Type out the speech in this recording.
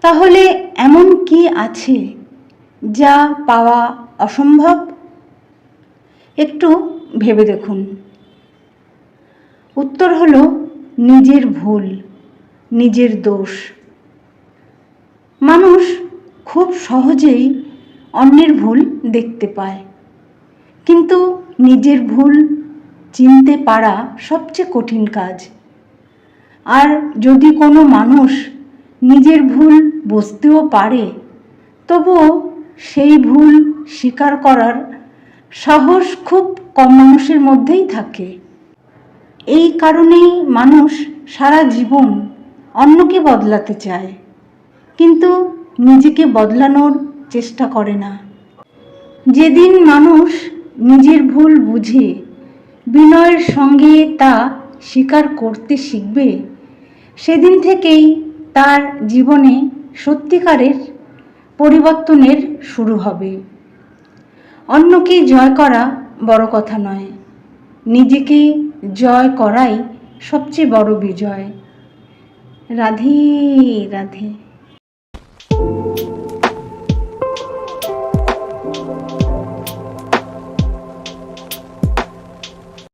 তাহলে এমন কি আছে যা পাওয়া অসম্ভব? একটু ভেবে দেখুন। উত্তর হলো নিজের ভুল, নিজের দোষ। মানুষ খুব সহজেই অন্যের ভুল দেখতে পায়, কিন্তু নিজের ভুল চিনতে পারা সবচেয়ে কঠিন কাজ। আর যদি কোনো মানুষ নিজের ভুল বুঝতেও পারে, তবুও সেই ভুল স্বীকার করার সাহস খুব কম মানুষের মধ্যেই থাকে। এই কারণেই মানুষ সারা জীবন অন্যকে বদলাতে চায়, কিন্তু নিজেকে বদলানোর চেষ্টা করে না। যেদিন মানুষ নিজের ভুল বুঝে বিনয়ের সঙ্গে তা স্বীকার করতে শিখবে, সেদিন থেকেই তার জীবনে সত্যিকারের পরিবর্তনের শুরু হবে। অন্যকে জয় করা বড় কথা নয়, নিজেকে জয় করাই সবচেয়ে বড় বিজয়। রাধে রাধে।